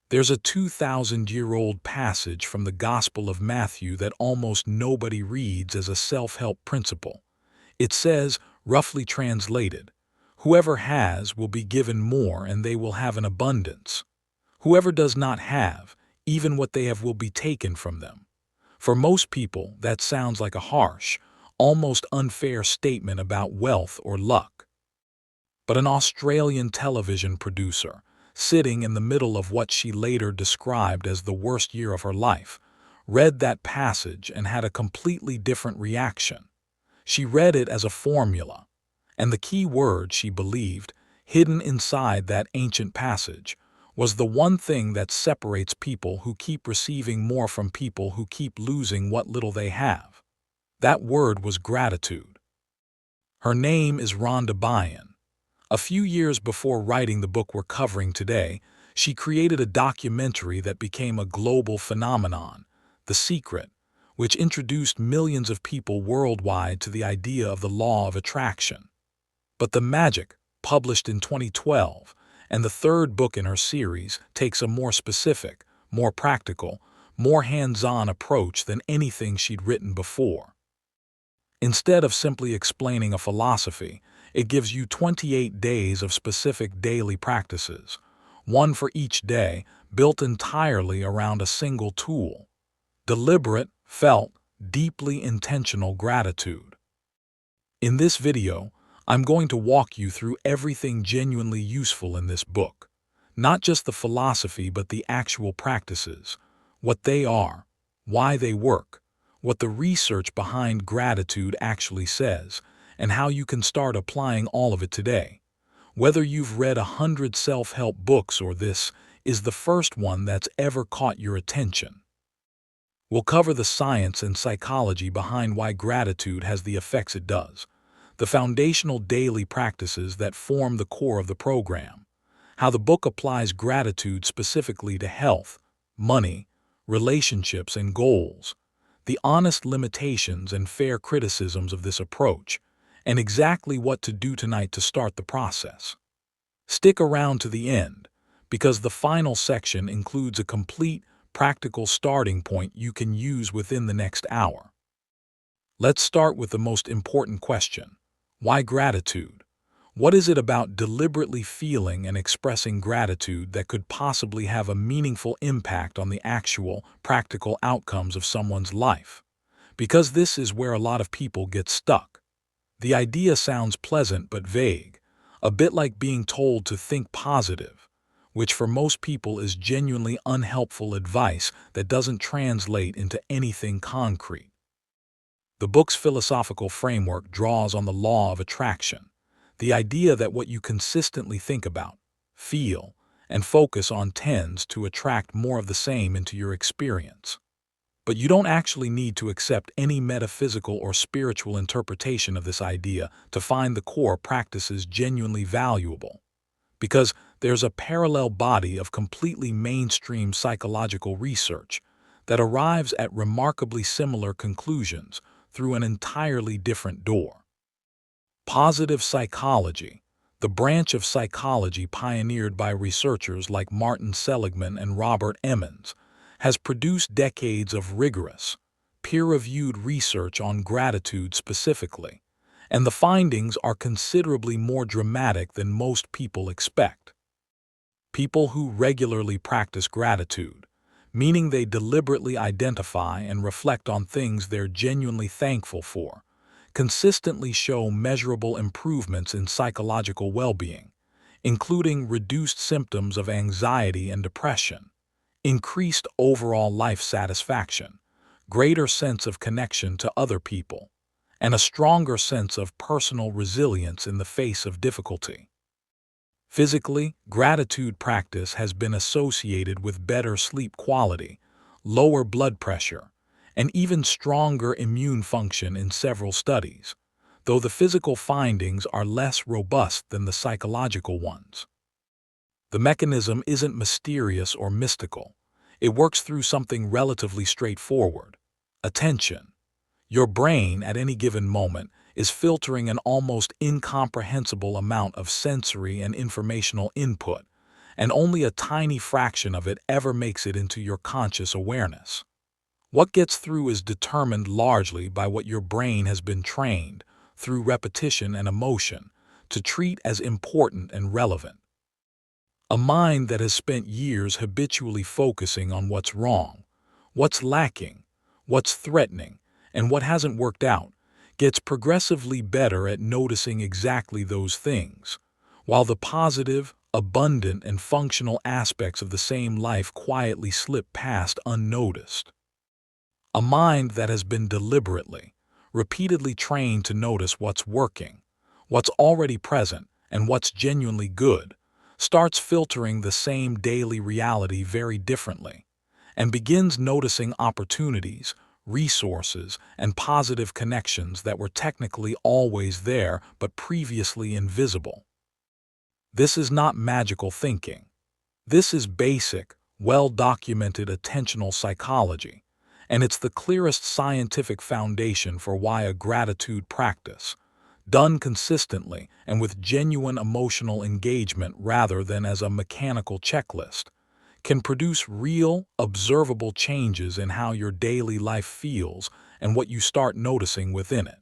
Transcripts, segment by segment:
There's a 2,000-year-old passage from the Gospel of Matthew that almost nobody reads as a self-help principle. It says, roughly translated, "Whoever has will be given more and they will have an abundance. Whoever does not have, even what they have will be taken from them." For most people, that sounds like a harsh, almost unfair statement about wealth or luck. But an Australian television producer, sitting in the middle of what she later described as the worst year of her life, read that passage and had a completely different reaction. She read it as a formula, and the key word, she believed, hidden inside that ancient passage, was the one thing that separates people who keep receiving more from people who keep losing what little they have. That word was gratitude. Her name is Rhonda Byrne. A few years before writing the book we're covering today, she created a documentary that became a global phenomenon, The Secret, which introduced millions of people worldwide to the idea of the law of attraction. But The Magic, published in 2012, and the third book in her series, takes a more specific, more practical, more hands-on approach than anything she'd written before. Instead of simply explaining a philosophy, it gives you 28 days of specific daily practices, one for each day, built entirely around a single tool: deliberate, felt, deeply intentional gratitude. In this video, I'm going to walk you through everything genuinely useful in this book. Not just the philosophy, but the actual practices, what they are, why they work, what the research behind gratitude actually says, and how you can start applying all of it today. Whether you've read 100 self-help books or this is the first one that's ever caught your attention. We'll cover the science and psychology behind why gratitude has the effects it does, the foundational daily practices that form the core of the program, how the book applies gratitude specifically to health, money, relationships, and goals, the honest limitations and fair criticisms of this approach, and exactly what to do tonight to start the process. Stick around to the end, because the final section includes a complete, practical starting point you can use within the next hour. Let's start with the most important question. Why gratitude? What is it about deliberately feeling and expressing gratitude that could possibly have a meaningful impact on the actual, practical outcomes of someone's life? Because this is where a lot of people get stuck. The idea sounds pleasant but vague, a bit like being told to think positive, which for most people is genuinely unhelpful advice that doesn't translate into anything concrete. The book's philosophical framework draws on the law of attraction, the idea that what you consistently think about, feel, and focus on tends to attract more of the same into your experience. But you don't actually need to accept any metaphysical or spiritual interpretation of this idea to find the core practices genuinely valuable. Because there's a parallel body of completely mainstream psychological research that arrives at remarkably similar conclusions through an entirely different door. Positive psychology, the branch of psychology pioneered by researchers like Martin Seligman and Robert Emmons, has produced decades of rigorous, peer-reviewed research on gratitude specifically, and the findings are considerably more dramatic than most people expect. People who regularly practice gratitude, meaning they deliberately identify and reflect on things they're genuinely thankful for, consistently show measurable improvements in psychological well-being, including reduced symptoms of anxiety and depression, increased overall life satisfaction, greater sense of connection to other people, and a stronger sense of personal resilience in the face of difficulty. Physically, gratitude practice has been associated with better sleep quality, lower blood pressure, and even stronger immune function in several studies, though the physical findings are less robust than the psychological ones. The mechanism isn't mysterious or mystical. It works through something relatively straightforward: attention. Your brain, at any given moment, is filtering an almost incomprehensible amount of sensory and informational input, and only a tiny fraction of it ever makes it into your conscious awareness. What gets through is determined largely by what your brain has been trained, through repetition and emotion, to treat as important and relevant. A mind that has spent years habitually focusing on what's wrong, what's lacking, what's threatening, and what hasn't worked out, gets progressively better at noticing exactly those things, while the positive, abundant, and functional aspects of the same life quietly slip past unnoticed. A mind that has been deliberately, repeatedly trained to notice what's working, what's already present, and what's genuinely good, starts filtering the same daily reality very differently, and begins noticing opportunities, resources, and positive connections that were technically always there but previously invisible. This is not magical thinking. This is basic, well-documented attentional psychology, and it's the clearest scientific foundation for why a gratitude practice, done consistently and with genuine emotional engagement rather than as a mechanical checklist, can produce real, observable changes in how your daily life feels and what you start noticing within it.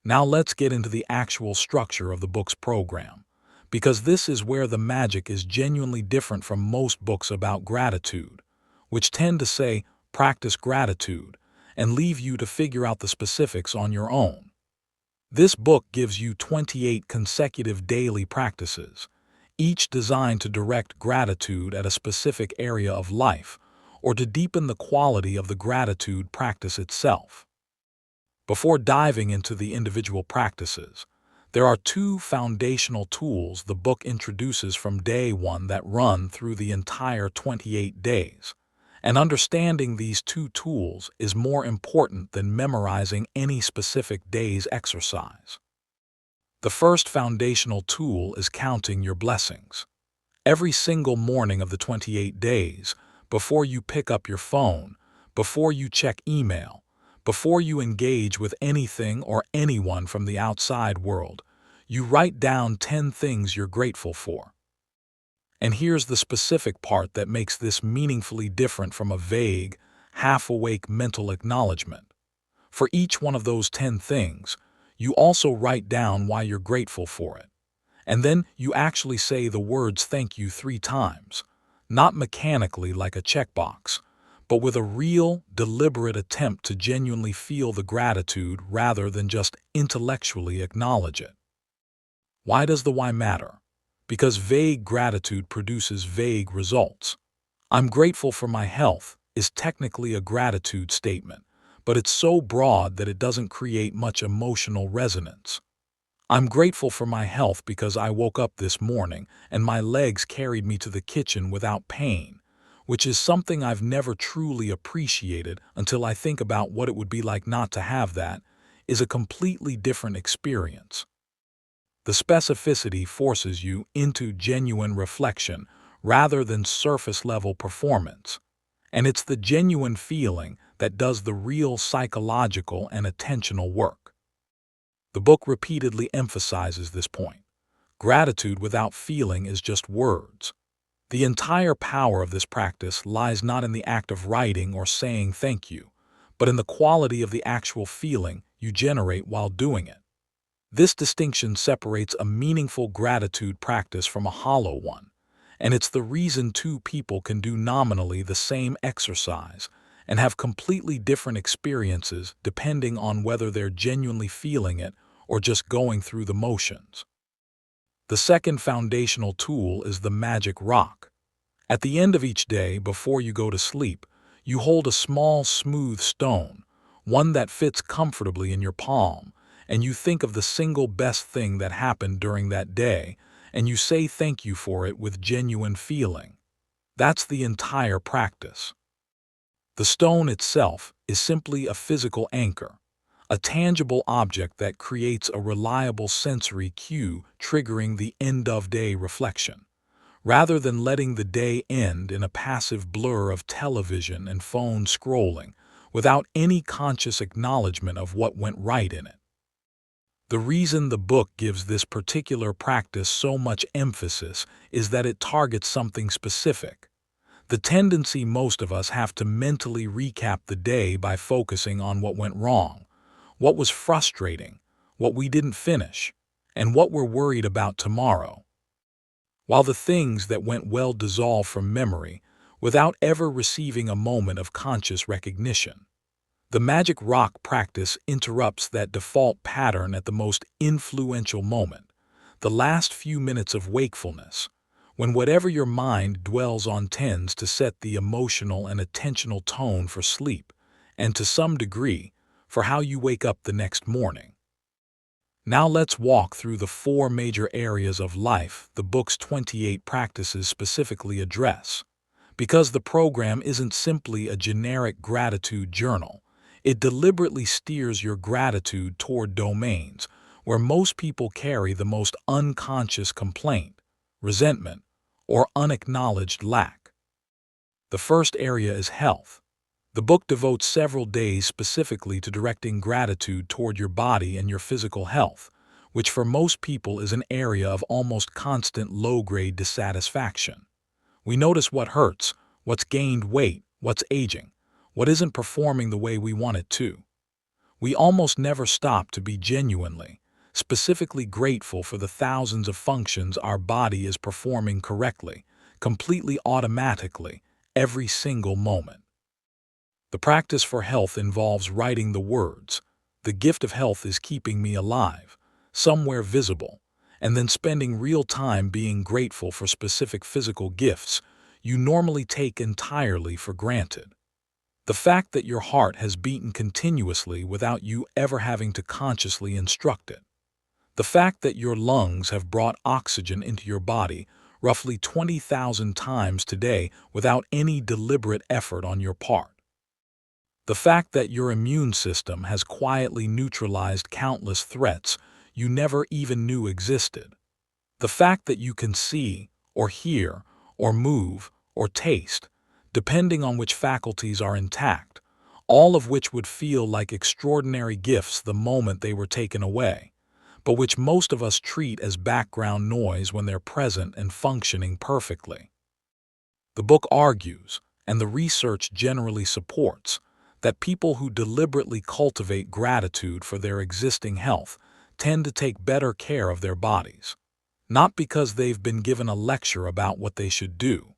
Now let's get into the actual structure of the book's program, because this is where the magic is genuinely different from most books about gratitude, which tend to say, practice gratitude, and leave you to figure out the specifics on your own. This book gives you 28 consecutive daily practices, each designed to direct gratitude at a specific area of life, or to deepen the quality of the gratitude practice itself. Before diving into the individual practices, there are two foundational tools the book introduces from day one that run through the entire 28 days, and understanding these two tools is more important than memorizing any specific day's exercise. The first foundational tool is counting your blessings. Every single morning of the 28 days, before you pick up your phone, before you check email, before you engage with anything or anyone from the outside world, you write down 10 things you're grateful for. And here's the specific part that makes this meaningfully different from a vague, half-awake mental acknowledgement. For each one of those 10 things, you also write down why you're grateful for it. And then you actually say the words thank you 3 times, not mechanically like a checkbox, but with a real, deliberate attempt to genuinely feel the gratitude rather than just intellectually acknowledge it. Why does the why matter? Because vague gratitude produces vague results. I'm grateful for my health is technically a gratitude statement, but it's so broad that it doesn't create much emotional resonance. I'm grateful for my health because I woke up this morning and my legs carried me to the kitchen without pain, which is something I've never truly appreciated until I think about what it would be like not to have that, is a completely different experience. The specificity forces you into genuine reflection rather than surface-level performance, and it's the genuine feeling that does the real psychological and attentional work. The book repeatedly emphasizes this point. Gratitude without feeling is just words. The entire power of this practice lies not in the act of writing or saying thank you, but in the quality of the actual feeling you generate while doing it. This distinction separates a meaningful gratitude practice from a hollow one, and it's the reason two people can do nominally the same exercise and have completely different experiences depending on whether they're genuinely feeling it or just going through the motions. The second foundational tool is the magic rock. At the end of each day, before you go to sleep, you hold a small, smooth stone, one that fits comfortably in your palm, and you think of the single best thing that happened during that day, and you say thank you for it with genuine feeling. That's the entire practice. The stone itself is simply a physical anchor, a tangible object that creates a reliable sensory cue triggering the end-of-day reflection, rather than letting the day end in a passive blur of television and phone scrolling without any conscious acknowledgement of what went right in it. The reason the book gives this particular practice so much emphasis is that it targets something specific. The tendency most of us have to mentally recap the day by focusing on what went wrong, what was frustrating, what we didn't finish, and what we're worried about tomorrow. While the things that went well dissolve from memory without ever receiving a moment of conscious recognition. The magic rock practice interrupts that default pattern at the most influential moment, the last few minutes of wakefulness, when whatever your mind dwells on tends to set the emotional and attentional tone for sleep, and to some degree, for how you wake up the next morning. Now let's walk through the 4 major areas of life the book's 28 practices specifically address. Because the program isn't simply a generic gratitude journal, it deliberately steers your gratitude toward domains where most people carry the most unconscious complaint, resentment, or unacknowledged lack. The first area is health. The book devotes several days specifically to directing gratitude toward your body and your physical health, which for most people is an area of almost constant low-grade dissatisfaction. We notice what hurts, what's gained weight, what's aging, what isn't performing the way we want it to. We almost never stop to be genuinely, specifically grateful for the thousands of functions our body is performing correctly, completely automatically, every single moment. The practice for health involves writing the words, "The gift of health is keeping me alive," somewhere visible, and then spending real time being grateful for specific physical gifts you normally take entirely for granted. The fact that your heart has beaten continuously without you ever having to consciously instruct it. The fact that your lungs have brought oxygen into your body roughly 20,000 times today without any deliberate effort on your part. The fact that your immune system has quietly neutralized countless threats you never even knew existed. The fact that you can see, or hear, or move, or taste, depending on which faculties are intact, all of which would feel like extraordinary gifts the moment they were taken away, but which most of us treat as background noise when they're present and functioning perfectly. The book argues, and the research generally supports, that people who deliberately cultivate gratitude for their existing health tend to take better care of their bodies. Not because they've been given a lecture about what they should do,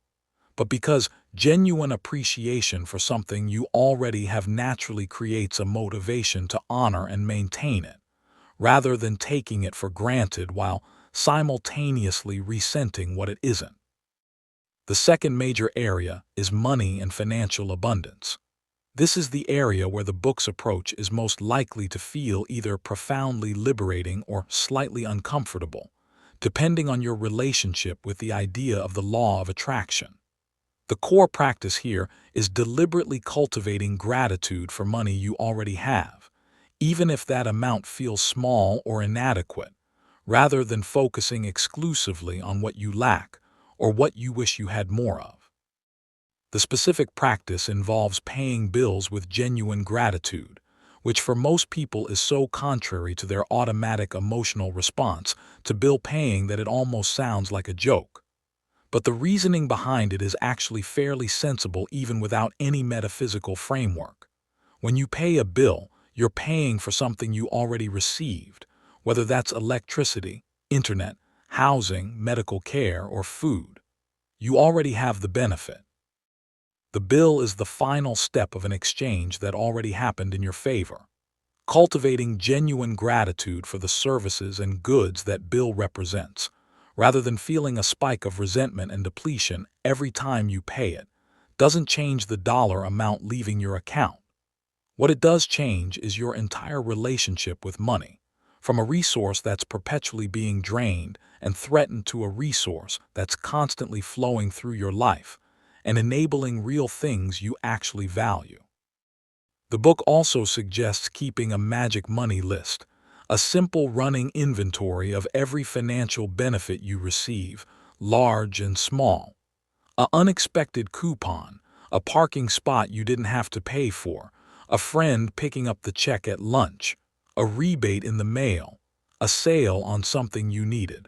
but because genuine appreciation for something you already have naturally creates a motivation to honor and maintain it, rather than taking it for granted while simultaneously resenting what it isn't. The second major area is money and financial abundance. This is the area where the book's approach is most likely to feel either profoundly liberating or slightly uncomfortable, depending on your relationship with the idea of the law of attraction. The core practice here is deliberately cultivating gratitude for money you already have, even if that amount feels small or inadequate, rather than focusing exclusively on what you lack or what you wish you had more of. The specific practice involves paying bills with genuine gratitude, which for most people is so contrary to their automatic emotional response to bill paying that it almost sounds like a joke. But the reasoning behind it is actually fairly sensible even without any metaphysical framework. When you pay a bill, you're paying for something you already received, whether that's electricity, internet, housing, medical care, or food. You already have the benefit. The bill is the final step of an exchange that already happened in your favor. Cultivating genuine gratitude for the services and goods that bill represents, rather than feeling a spike of resentment and depletion every time you pay it, doesn't change the dollar amount leaving your account. What it does change is your entire relationship with money, from a resource that's perpetually being drained and threatened to a resource that's constantly flowing through your life and enabling real things you actually value. The book also suggests keeping a magic money list, a simple running inventory of every financial benefit you receive, large and small. An unexpected coupon, a parking spot you didn't have to pay for, a friend picking up the check at lunch, a rebate in the mail, a sale on something you needed.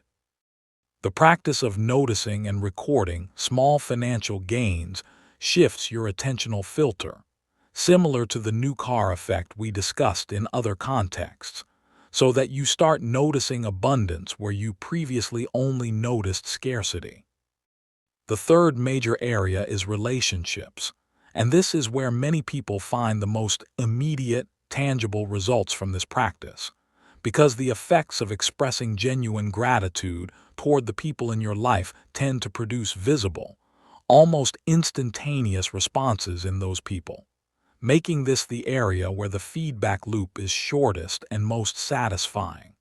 The practice of noticing and recording small financial gains shifts your attentional filter, similar to the new car effect we discussed in other contexts, so that you start noticing abundance where you previously only noticed scarcity. The third major area is relationships, and this is where many people find the most immediate, tangible results from this practice, because the effects of expressing genuine gratitude toward the people in your life tend to produce visible, almost instantaneous responses in those people, making this the area where the feedback loop is shortest and most satisfying.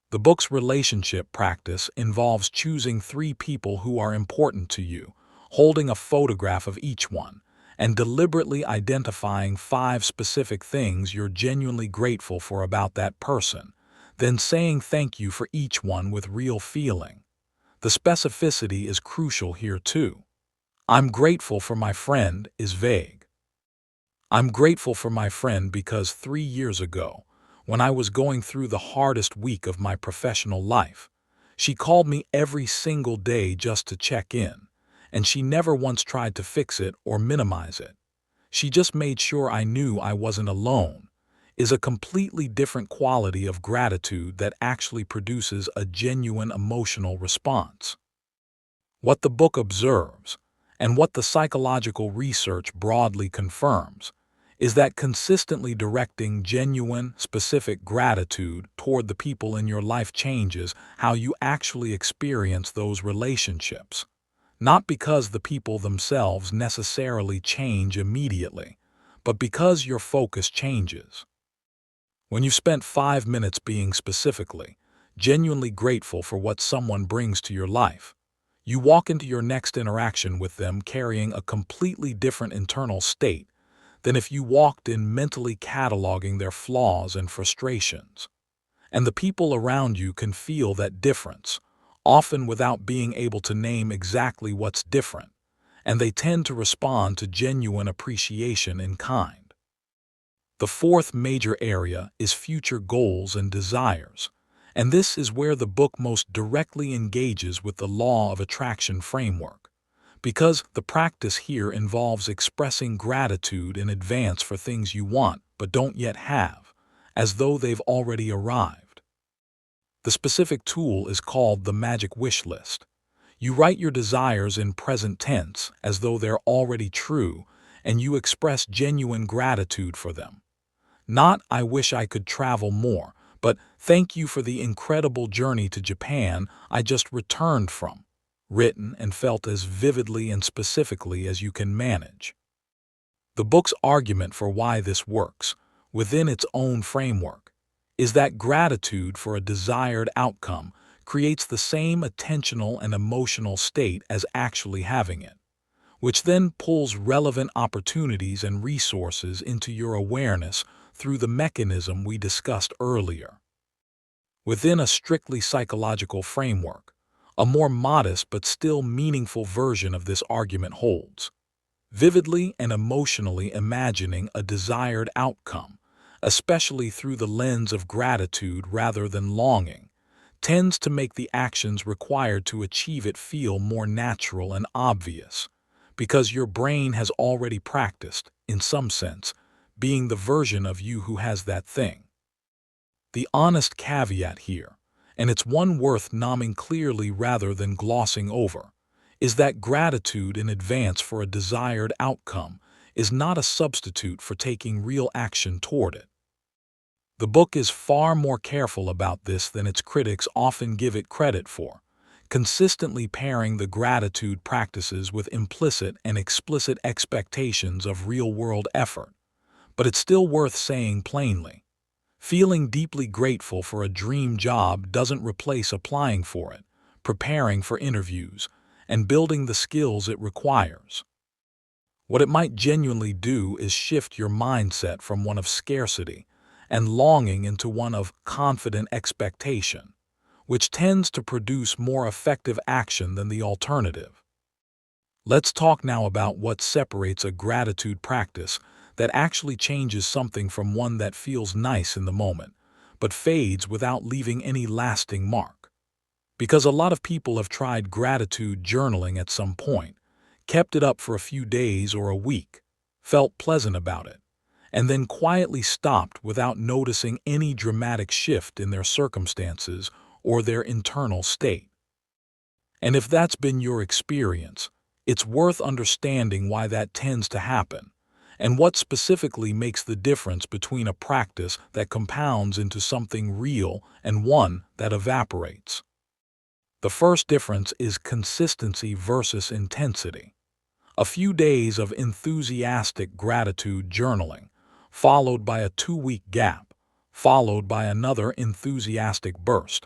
The book's relationship practice involves choosing 3 people who are important to you, holding a photograph of each one, and deliberately identifying 5 specific things you're genuinely grateful for about that person, then saying thank you for each one with real feeling. The specificity is crucial here too. I'm grateful for my friend is vague. I'm grateful for my friend because 3 years ago, when I was going through the hardest week of my professional life, she called me every single day just to check in, and she never once tried to fix it or minimize it. She just made sure I knew I wasn't alone, is a completely different quality of gratitude that actually produces a genuine emotional response. What the book observes, and what the psychological research broadly confirms, is that consistently directing genuine, specific gratitude toward the people in your life changes how you actually experience those relationships. Not because the people themselves necessarily change immediately, but because your focus changes. When you've spent 5 minutes being specifically, genuinely grateful for what someone brings to your life, you walk into your next interaction with them carrying a completely different internal state than if you walked in mentally cataloging their flaws and frustrations. And the people around you can feel that difference, often without being able to name exactly what's different, and they tend to respond to genuine appreciation in kind. The fourth major area is future goals and desires, and this is where the book most directly engages with the law of attraction framework, because the practice here involves expressing gratitude in advance for things you want but don't yet have, as though they've already arrived. The specific tool is called the magic wish list. You write your desires in present tense as though they're already true, and you express genuine gratitude for them. Not, I wish I could travel more, but thank you for the incredible journey to Japan I just returned from, written and felt as vividly and specifically as you can manage. The book's argument for why this works, within its own framework, is that gratitude for a desired outcome creates the same attentional and emotional state as actually having it, which then pulls relevant opportunities and resources into your awareness through the mechanism we discussed earlier. Within a strictly psychological framework, a more modest but still meaningful version of this argument holds. Vividly and emotionally imagining a desired outcome, especially through the lens of gratitude rather than longing, tends to make the actions required to achieve it feel more natural and obvious, because your brain has already practiced, in some sense, being the version of you who has that thing. The honest caveat here, and it's one worth naming clearly rather than glossing over, is that gratitude in advance for a desired outcome is not a substitute for taking real action toward it. The book is far more careful about this than its critics often give it credit for, consistently pairing the gratitude practices with implicit and explicit expectations of real-world effort. But it's still worth saying plainly, feeling deeply grateful for a dream job doesn't replace applying for it, preparing for interviews, and building the skills it requires. What it might genuinely do is shift your mindset from one of scarcity and longing into one of confident expectation, which tends to produce more effective action than the alternative. Let's talk now about what separates a gratitude practice that actually changes something from one that feels nice in the moment, but fades without leaving any lasting mark. Because a lot of people have tried gratitude journaling at some point, kept it up for a few days or a week, felt pleasant about it, and then quietly stopped without noticing any dramatic shift in their circumstances or their internal state. And if that's been your experience, it's worth understanding why that tends to happen, and what specifically makes the difference between a practice that compounds into something real and one that evaporates. The first difference is consistency versus intensity. A few days of enthusiastic gratitude journaling, followed by a 2-week gap, followed by another enthusiastic burst,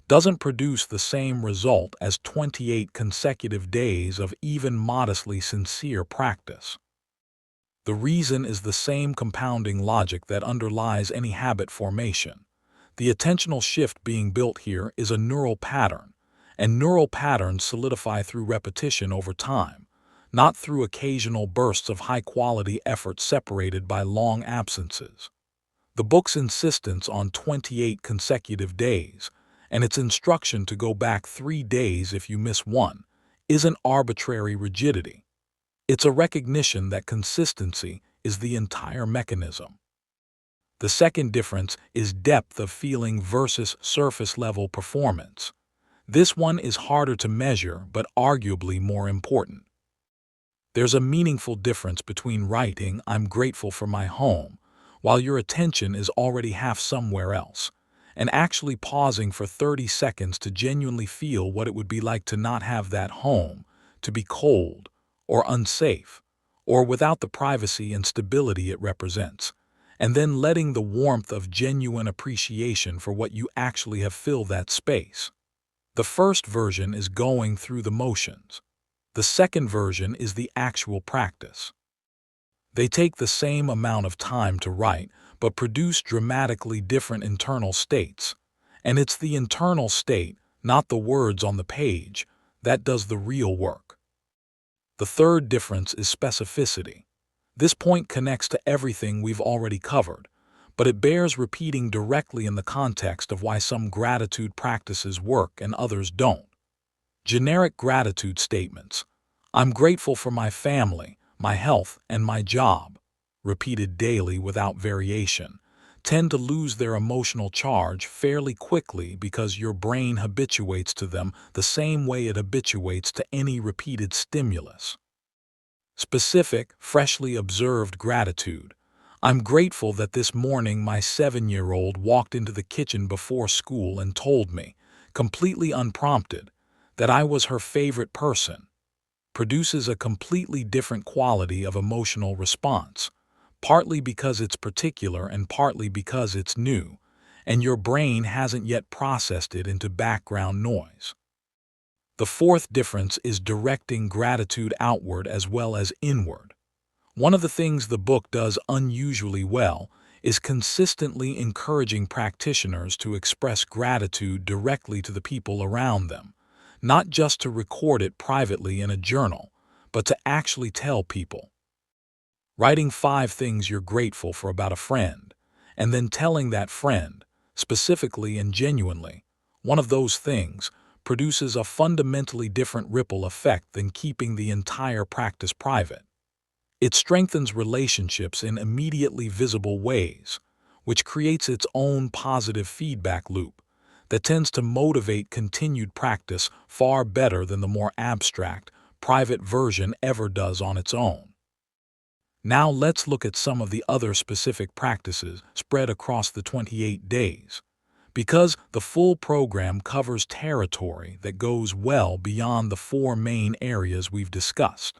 doesn't produce the same result as 28 consecutive days of even modestly sincere practice. The reason is the same compounding logic that underlies any habit formation. The attentional shift being built here is a neural pattern, and neural patterns solidify through repetition over time, not through occasional bursts of high-quality effort separated by long absences. The book's insistence on 28 consecutive days, and its instruction to go back 3 days if you miss one, isn't arbitrary rigidity. It's a recognition that consistency is the entire mechanism. The second difference is depth of feeling versus surface-level performance. This one is harder to measure but arguably more important. There's a meaningful difference between writing "I'm grateful for my home" while your attention is already half somewhere else, and actually pausing for 30 seconds to genuinely feel what it would be like to not have that home, to be cold, or unsafe, or without the privacy and stability it represents, and then letting the warmth of genuine appreciation for what you actually have fill that space. The first version is going through the motions. The second version is the actual practice. They take the same amount of time to write, but produce dramatically different internal states. And it's the internal state, not the words on the page, that does the real work. The third difference is specificity. This point connects to everything we've already covered, but it bears repeating directly in the context of why some gratitude practices work and others don't. Generic gratitude statements, "I'm grateful for my family, my health, and my job," repeated daily without variation, tend to lose their emotional charge fairly quickly because your brain habituates to them the same way it habituates to any repeated stimulus. Specific, freshly observed gratitude. "I'm grateful that this morning my 7-year-old walked into the kitchen before school and told me, completely unprompted, that I was her favorite person," produces a completely different quality of emotional response, partly because it's particular and partly because it's new, and your brain hasn't yet processed it into background noise. The fourth difference is directing gratitude outward as well as inward. One of the things the book does unusually well is consistently encouraging practitioners to express gratitude directly to the people around them, not just to record it privately in a journal, but to actually tell people. Writing 5 things you're grateful for about a friend, and then telling that friend, specifically and genuinely, one of those things, produces a fundamentally different ripple effect than keeping the entire practice private. It strengthens relationships in immediately visible ways, which creates its own positive feedback loop that tends to motivate continued practice far better than the more abstract, private version ever does on its own. Now let's look at some of the other specific practices spread across the 28 days, because the full program covers territory that goes well beyond the 4 main areas we've discussed.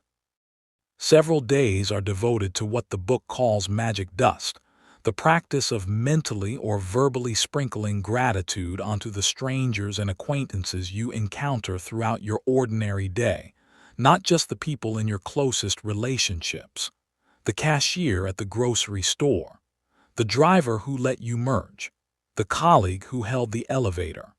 Several days are devoted to what the book calls magic dust, the practice of mentally or verbally sprinkling gratitude onto the strangers and acquaintances you encounter throughout your ordinary day, not just the people in your closest relationships. The cashier at the grocery store, the driver who let you merge, the colleague who held the elevator.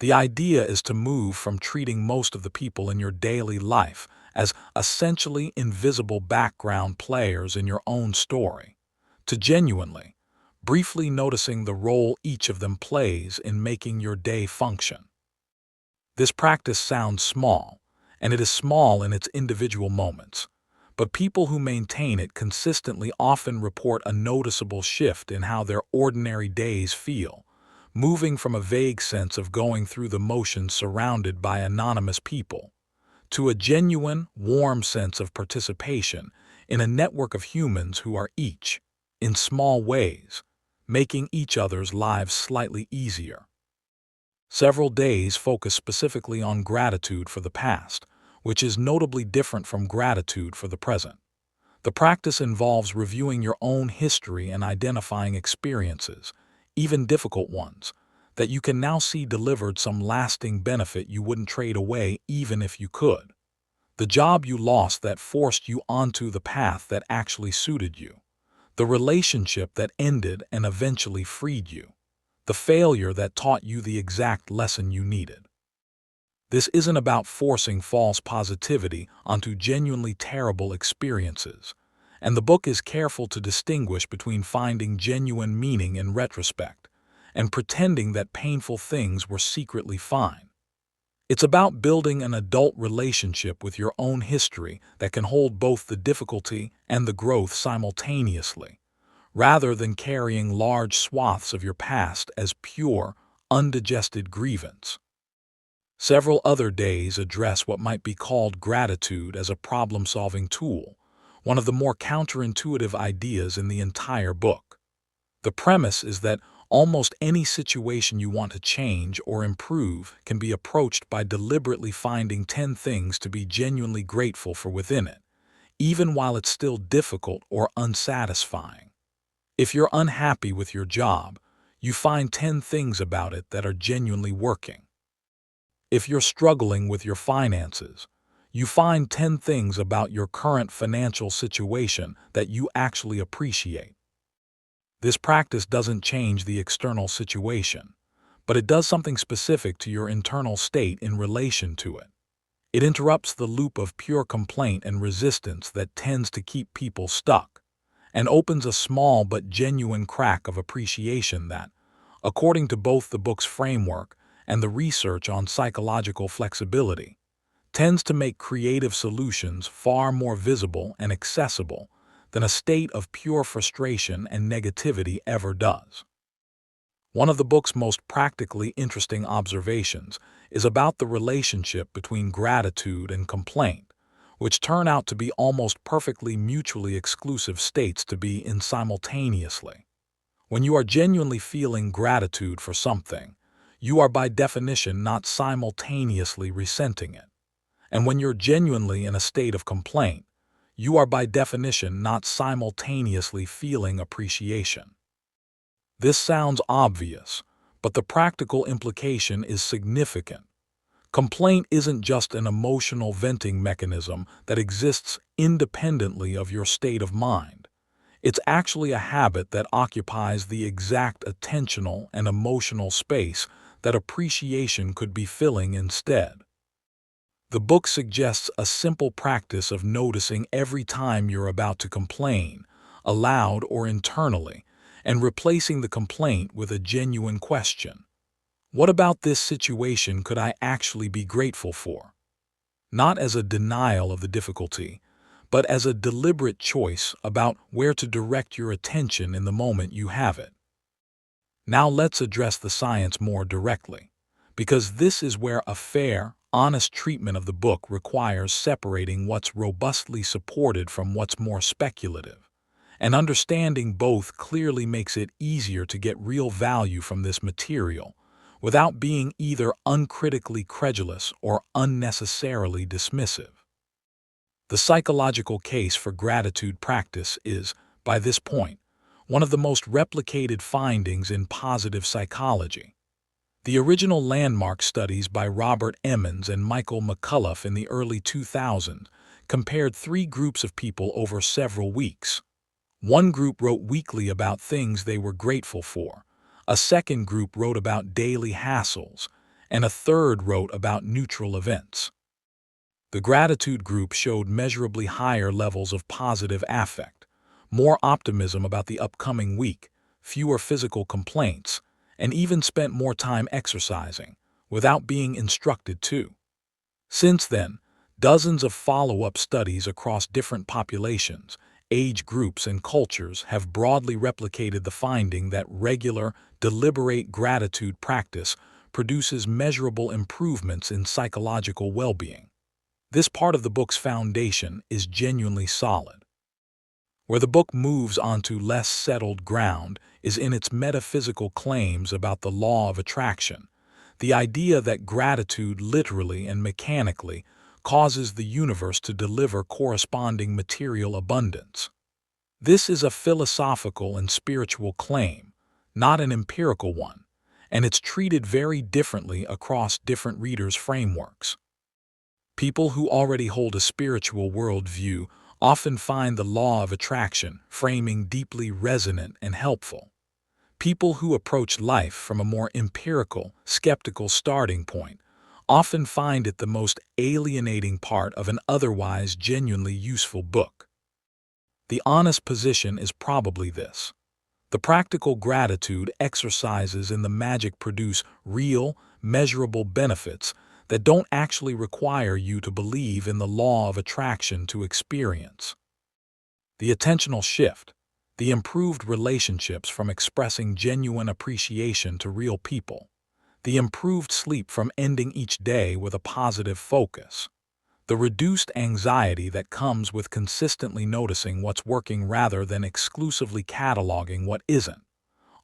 The idea is to move from treating most of the people in your daily life as essentially invisible background players in your own story, to genuinely, briefly noticing the role each of them plays in making your day function. This practice sounds small, and it is small in its individual moments, but people who maintain it consistently often report a noticeable shift in how their ordinary days feel, moving from a vague sense of going through the motions surrounded by anonymous people to a genuine, warm sense of participation in a network of humans who are each, in small ways, making each other's lives slightly easier. Several days focus specifically on gratitude for the past, which is notably different from gratitude for the present. The practice involves reviewing your own history and identifying experiences, even difficult ones, that you can now see delivered some lasting benefit you wouldn't trade away even if you could. The job you lost that forced you onto the path that actually suited you. The relationship that ended and eventually freed you. The failure that taught you the exact lesson you needed. This isn't about forcing false positivity onto genuinely terrible experiences, and the book is careful to distinguish between finding genuine meaning in retrospect and pretending that painful things were secretly fine. It's about building an adult relationship with your own history that can hold both the difficulty and the growth simultaneously, rather than carrying large swaths of your past as pure, undigested grievance. Several other days address what might be called gratitude as a problem-solving tool, one of the more counterintuitive ideas in the entire book. The premise is that almost any situation you want to change or improve can be approached by deliberately finding 10 things to be genuinely grateful for within it, even while it's still difficult or unsatisfying. If you're unhappy with your job, you find 10 things about it that are genuinely working. If you're struggling with your finances, you find 10 things about your current financial situation that you actually appreciate. This practice doesn't change the external situation, but it does something specific to your internal state in relation to it. It interrupts the loop of pure complaint and resistance that tends to keep people stuck, and opens a small but genuine crack of appreciation that, according to both the book's framework and the research on psychological flexibility, tends to make creative solutions far more visible and accessible than a state of pure frustration and negativity ever does. One of the book's most practically interesting observations is about the relationship between gratitude and complaint, which turn out to be almost perfectly mutually exclusive states to be in simultaneously. When you are genuinely feeling gratitude for something, you are by definition not simultaneously resenting it. And when you're genuinely in a state of complaint, you are by definition not simultaneously feeling appreciation. This sounds obvious, but the practical implication is significant. Complaint isn't just an emotional venting mechanism that exists independently of your state of mind. It's actually a habit that occupies the exact attentional and emotional space that appreciation could be filling instead. The book suggests a simple practice of noticing every time you're about to complain, aloud or internally, and replacing the complaint with a genuine question. What about this situation could I actually be grateful for? Not as a denial of the difficulty, but as a deliberate choice about where to direct your attention in the moment you have it. Now let's address the science more directly, because this is where a fair, honest treatment of the book requires separating what's robustly supported from what's more speculative. And understanding both clearly makes it easier to get real value from this material, without being either uncritically credulous or unnecessarily dismissive. The psychological case for gratitude practice is, by this point, one of the most replicated findings in positive psychology. The original landmark studies by Robert Emmons and Michael McCullough in the early 2000s compared 3 groups of people over several weeks. One group wrote weekly about things they were grateful for, a second group wrote about daily hassles, and a third wrote about neutral events. The gratitude group showed measurably higher levels of positive affect, more optimism about the upcoming week, fewer physical complaints, and even spent more time exercising, without being instructed to. Since then, dozens of follow-up studies across different populations, age groups, and cultures have broadly replicated the finding that regular, deliberate gratitude practice produces measurable improvements in psychological well-being. This part of the book's foundation is genuinely solid. Where the book moves onto less settled ground is in its metaphysical claims about the law of attraction, the idea that gratitude literally and mechanically causes the universe to deliver corresponding material abundance. This is a philosophical and spiritual claim, not an empirical one, and it's treated very differently across different readers' frameworks. People who already hold a spiritual worldview often find the law of attraction framing deeply resonant and helpful. People who approach life from a more empirical, skeptical starting point often find it the most alienating part of an otherwise genuinely useful book. The honest position is probably this: the practical gratitude exercises in the magic produce real, measurable benefits that don't actually require you to believe in the law of attraction to experience. The attentional shift, the improved relationships from expressing genuine appreciation to real people, the improved sleep from ending each day with a positive focus, the reduced anxiety that comes with consistently noticing what's working rather than exclusively cataloging what isn't.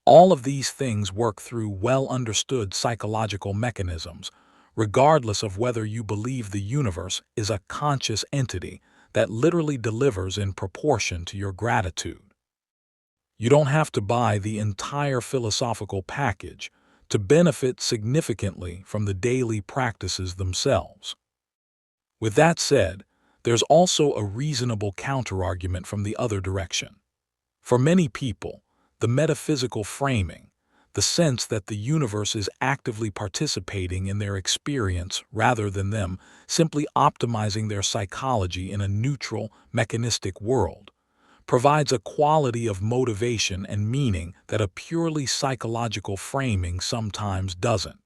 All of these things work through well-understood psychological mechanisms, regardless of whether you believe the universe is a conscious entity that literally delivers in proportion to your gratitude. You don't have to buy the entire philosophical package to benefit significantly from the daily practices themselves. With that said, there's also a reasonable counterargument from the other direction. For many people, the metaphysical framing, the sense that the universe is actively participating in their experience rather than them simply optimizing their psychology in a neutral, mechanistic world, provides a quality of motivation and meaning that a purely psychological framing sometimes doesn't.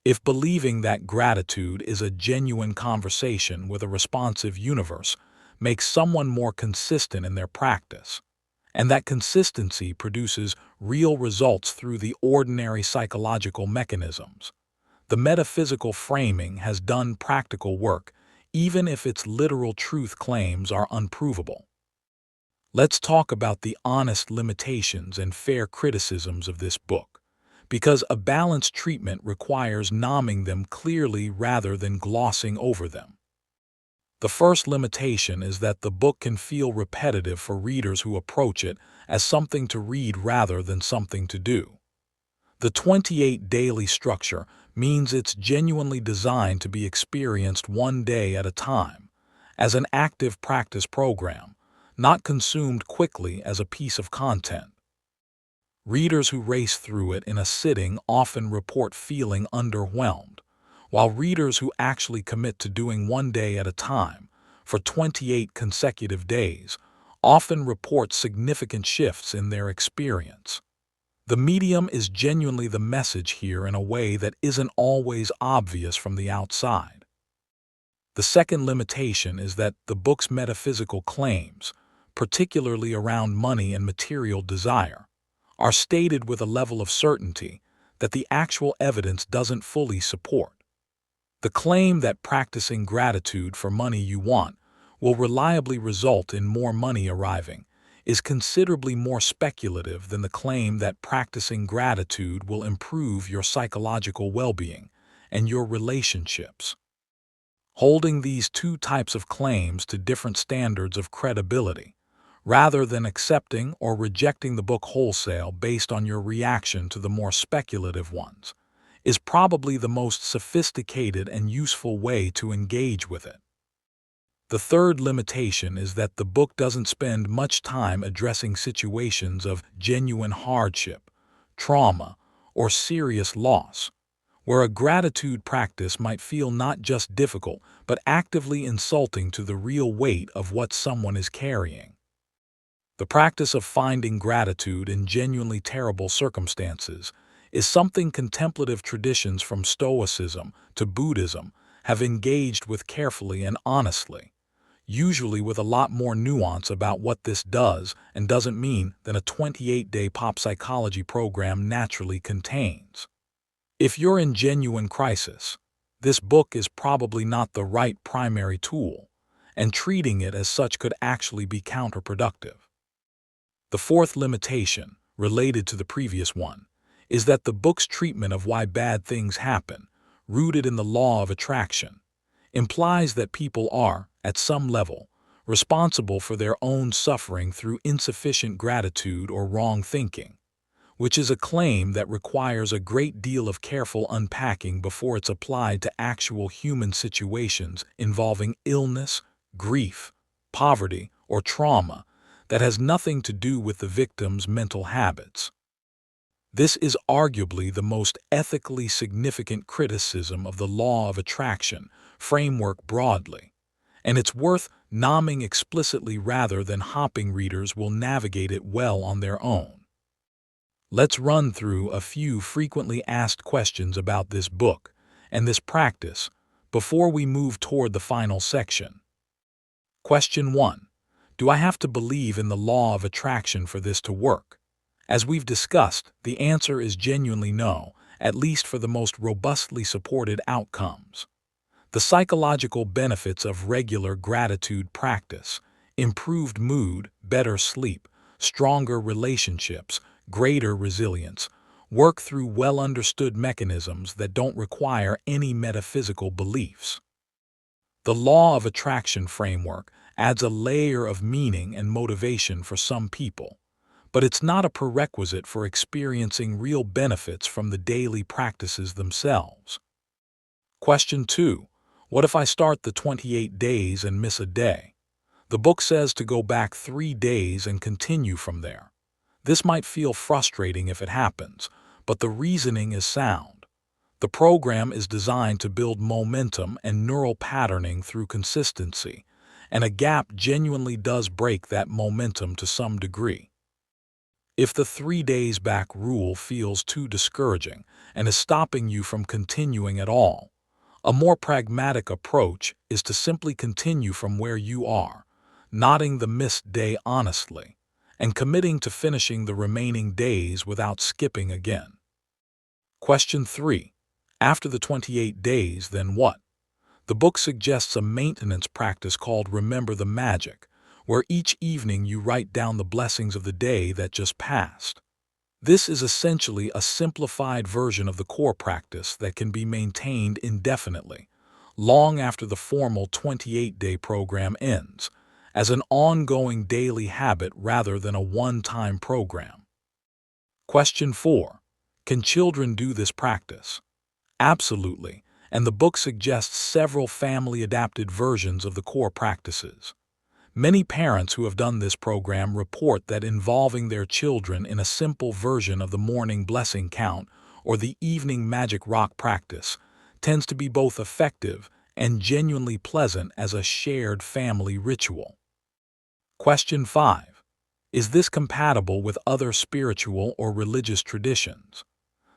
If believing that gratitude is a genuine conversation with a responsive universe makes someone more consistent in their practice, and that consistency produces real results through the ordinary psychological mechanisms, the metaphysical framing has done practical work, even if its literal truth claims are unprovable. Let's talk about the honest limitations and fair criticisms of this book, because a balanced treatment requires naming them clearly rather than glossing over them. The first limitation is that the book can feel repetitive for readers who approach it as something to read rather than something to do. The 28 daily structure means it's genuinely designed to be experienced one day at a time, as an active practice program, not consumed quickly as a piece of content. Readers who race through it in a sitting often report feeling underwhelmed, while readers who actually commit to doing one day at a time for 28 consecutive days often report significant shifts in their experience. The medium is genuinely the message here in a way that isn't always obvious from the outside. The second limitation is that the book's metaphysical claims, particularly around money and material desire, are stated with a level of certainty that the actual evidence doesn't fully support. The claim that practicing gratitude for money you want will reliably result in more money arriving is considerably more speculative than the claim that practicing gratitude will improve your psychological well-being and your relationships. Holding these two types of claims to different standards of credibility, rather than accepting or rejecting the book wholesale based on your reaction to the more speculative ones, is probably the most sophisticated and useful way to engage with it. The third limitation is that the book doesn't spend much time addressing situations of genuine hardship, trauma, or serious loss, where a gratitude practice might feel not just difficult but actively insulting to the real weight of what someone is carrying. The practice of finding gratitude in genuinely terrible circumstances is something contemplative traditions from Stoicism to Buddhism have engaged with carefully and honestly, usually with a lot more nuance about what this does and doesn't mean than a 28-day pop psychology program naturally contains. If you're in genuine crisis, this book is probably not the right primary tool, and treating it as such could actually be counterproductive. The fourth limitation, related to the previous one, is that the book's treatment of why bad things happen, rooted in the law of attraction, implies that people are, at some level, responsible for their own suffering through insufficient gratitude or wrong thinking, which is a claim that requires a great deal of careful unpacking before it's applied to actual human situations involving illness, grief, poverty, or trauma that has nothing to do with the victim's mental habits. This is arguably the most ethically significant criticism of the law of attraction framework broadly, and it's worth nomming explicitly rather than hopping. Readers will navigate it well on their own. Let's run through a few frequently asked questions about this book and this practice before we move toward the final section. Question 1. Do I have to believe in the law of attraction for this to work? As we've discussed, the answer is genuinely no, at least for the most robustly supported outcomes. The psychological benefits of regular gratitude practice, improved mood, better sleep, stronger relationships, greater resilience, work through well-understood mechanisms that don't require any metaphysical beliefs. The law of attraction framework adds a layer of meaning and motivation for some people, but it's not a prerequisite for experiencing real benefits from the daily practices themselves. Question 2. What if I start the 28 days and miss a day? The book says to go back 3 days and continue from there. This might feel frustrating if it happens, but the reasoning is sound. The program is designed to build momentum and neural patterning through consistency, and a gap genuinely does break that momentum to some degree. If the 3 days back rule feels too discouraging and is stopping you from continuing at all, a more pragmatic approach is to simply continue from where you are, noting the missed day honestly, and committing to finishing the remaining days without skipping again. Question 3. After the 28 days, then what? The book suggests a maintenance practice called Remember the Magic, where each evening you write down the blessings of the day that just passed. This is essentially a simplified version of the core practice that can be maintained indefinitely, long after the formal 28-day program ends, as an ongoing daily habit rather than a one-time program. Question 4. Can children do this practice? Absolutely, and the book suggests several family-adapted versions of the core practices. Many parents who have done this program report that involving their children in a simple version of the morning blessing count or the evening magic rock practice tends to be both effective and genuinely pleasant as a shared family ritual. Question 5. Is this compatible with other spiritual or religious traditions?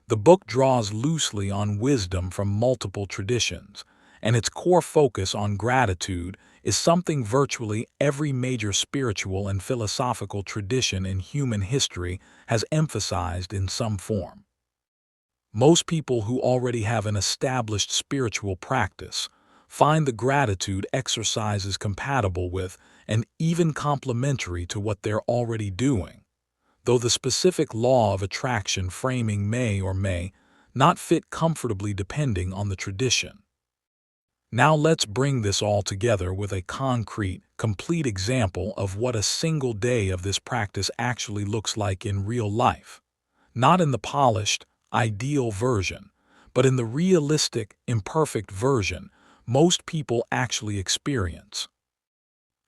The book draws loosely on wisdom from multiple traditions, and its core focus on gratitude is something virtually every major spiritual and philosophical tradition in human history has emphasized in some form. Most people who already have an established spiritual practice find the gratitude exercises compatible with and even complementary to what they're already doing, though the specific law of attraction framing may or may not fit comfortably depending on the tradition. Now let's bring this all together with a concrete, complete example of what a single day of this practice actually looks like in real life. Not in the polished, ideal version, but in the realistic, imperfect version most people actually experience.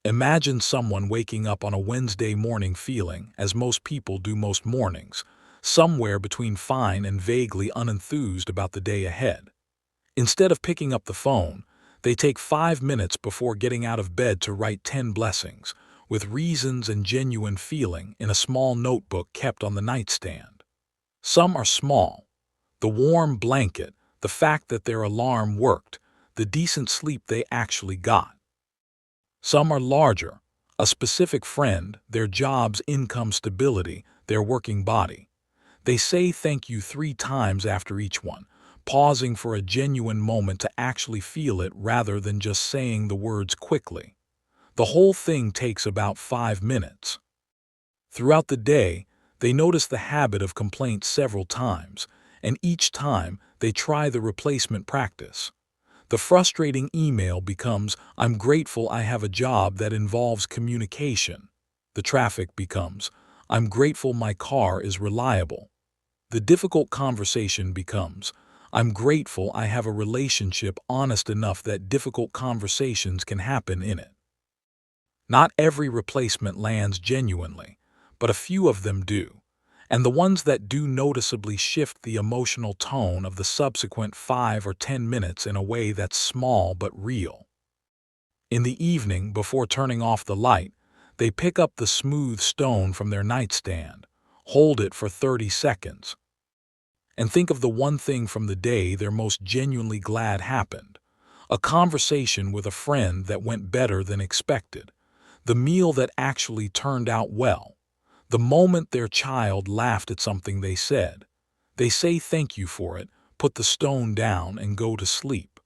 Imagine someone waking up on a Wednesday morning feeling, as most people do most mornings, somewhere between fine and vaguely unenthused about the day ahead. Instead of picking up the phone, they take 5 minutes before getting out of bed to write 10 blessings, with reasons and genuine feeling in a small notebook kept on the nightstand. Some are small: the warm blanket, the fact that their alarm worked, the decent sleep they actually got. Some are larger: a specific friend, their job's income stability, their working body. They say thank you 3 times after each one, pausing for a genuine moment to actually feel it rather than just saying the words quickly. The whole thing takes about 5 minutes. Throughout the day, they notice the habit of complaint several times, and each time they try the replacement practice. The frustrating email becomes, "I'm grateful I have a job that involves communication." The traffic becomes, "I'm grateful my car is reliable." The difficult conversation becomes, "I'm grateful I have a relationship honest enough that difficult conversations can happen in it." Not every replacement lands genuinely, but a few of them do, and the ones that do noticeably shift the emotional tone of the subsequent 5 or 10 minutes in a way that's small but real. In the evening, before turning off the light, they pick up the smooth stone from their nightstand, hold it for 30 seconds, and think of the one thing from the day they're most genuinely glad happened. A conversation with a friend that went better than expected, the meal that actually turned out well, the moment their child laughed at something they said. They say thank you for it, put the stone down, and go to sleep.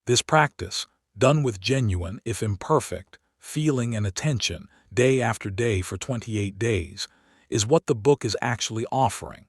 This practice, done with genuine, if imperfect, feeling and attention, day after day for 28 days, is what the book is actually offering.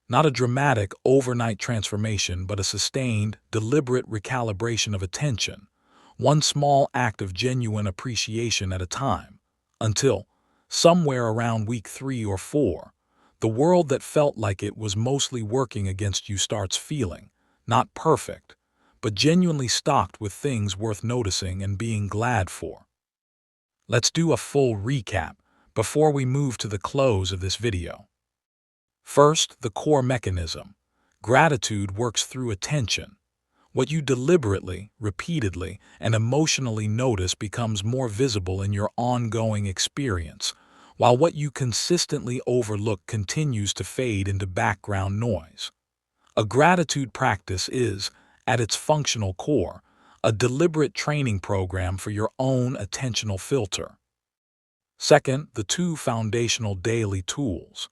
Not a dramatic, overnight transformation, but a sustained, deliberate recalibration of attention, one small act of genuine appreciation at a time, until, somewhere around week 3 or 4, the world that felt like it was mostly working against you starts feeling, not perfect, but genuinely stocked with things worth noticing and being glad for. Let's do a full recap before we move to the close of this video. First, the core mechanism. Gratitude works through attention. What you deliberately, repeatedly, and emotionally notice becomes more visible in your ongoing experience, while what you consistently overlook continues to fade into background noise. A gratitude practice is, at its functional core, a deliberate training program for your own attentional filter. Second, the 2 foundational daily tools.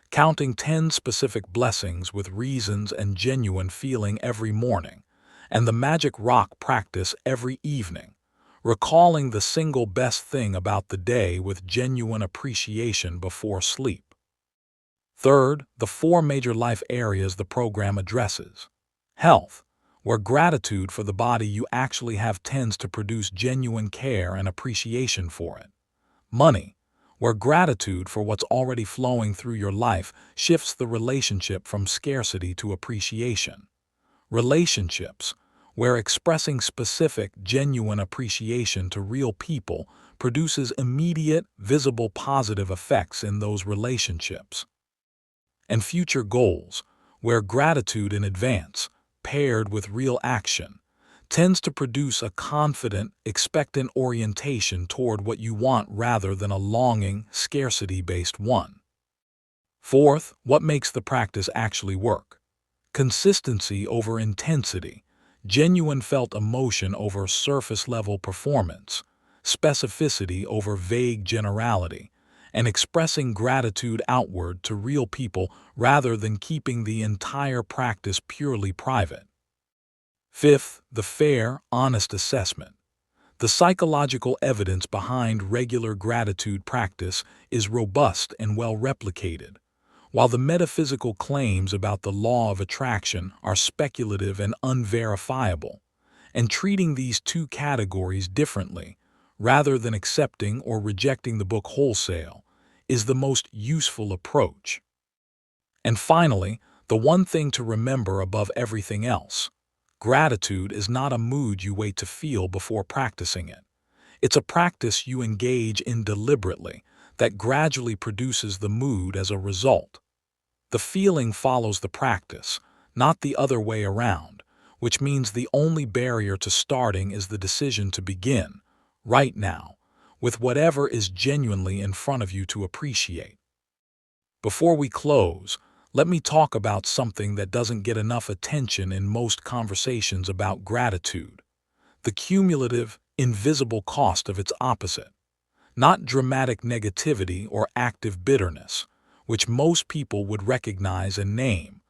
Counting 10 specific blessings with reasons and genuine feeling every morning, and the magic rock practice every evening, recalling the single best thing about the day with genuine appreciation before sleep. Third, the 4 major life areas the program addresses. Health, where gratitude for the body you actually have tends to produce genuine care and appreciation for it. Money, where gratitude for what's already flowing through your life shifts the relationship from scarcity to appreciation. Relationships, where expressing specific, genuine appreciation to real people produces immediate, visible positive effects in those relationships. And future goals, where gratitude in advance, paired with real action, tends to produce a confident, expectant orientation toward what you want rather than a longing, scarcity-based one. Fourth, what makes the practice actually work? Consistency over intensity, genuine felt emotion over surface-level performance, specificity over vague generality, and expressing gratitude outward to real people rather than keeping the entire practice purely private. Fifth, the fair, honest assessment. The psychological evidence behind regular gratitude practice is robust and well replicated, while the metaphysical claims about the law of attraction are speculative and unverifiable. And treating these 2 categories differently, rather than accepting or rejecting the book wholesale, is the most useful approach. And finally, the one thing to remember above everything else: gratitude is not a mood you wait to feel before practicing it. It's a practice you engage in deliberately that gradually produces the mood as a result. The feeling follows the practice, not the other way around, which means the only barrier to starting is the decision to begin, right now, with whatever is genuinely in front of you to appreciate. Before we close, let me talk about something that doesn't get enough attention in most conversations about gratitude: the cumulative, invisible cost of its opposite. Not dramatic negativity or active bitterness, which most people would recognize and name,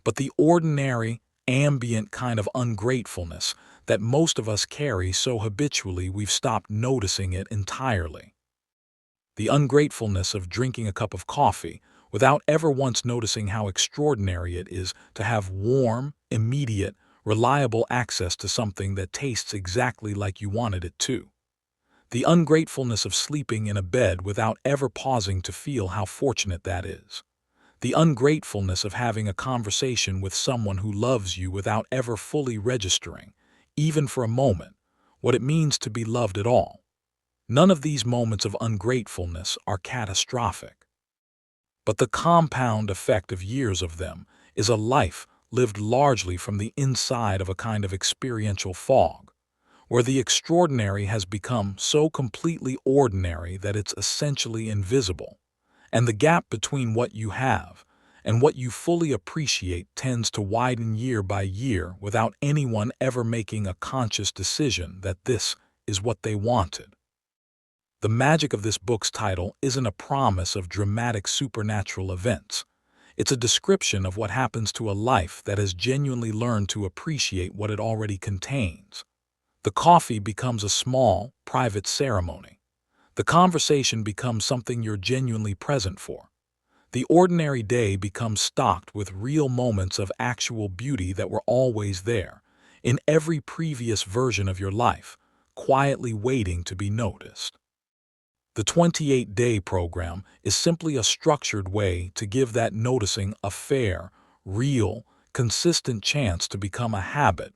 but the ordinary, ambient kind of ungratefulness that most of us carry so habitually we've stopped noticing it entirely. The ungratefulness of drinking a cup of coffee without ever once noticing how extraordinary it is to have warm, immediate, reliable access to something that tastes exactly like you wanted it to. The ungratefulness of sleeping in a bed without ever pausing to feel how fortunate that is. The ungratefulness of having a conversation with someone who loves you without ever fully registering, even for a moment, what it means to be loved at all. None of these moments of ungratefulness are catastrophic. But the compound effect of years of them is a life lived largely from the inside of a kind of experiential fog, where the extraordinary has become so completely ordinary that it's essentially invisible, and the gap between what you have and what you fully appreciate tends to widen year by year without anyone ever making a conscious decision that this is what they wanted. The magic of this book's title isn't a promise of dramatic supernatural events. It's a description of what happens to a life that has genuinely learned to appreciate what it already contains. The coffee becomes a small, private ceremony. The conversation becomes something you're genuinely present for. The ordinary day becomes stocked with real moments of actual beauty that were always there, in every previous version of your life, quietly waiting to be noticed. The 28-day program is simply a structured way to give that noticing a fair, real, consistent chance to become a habit,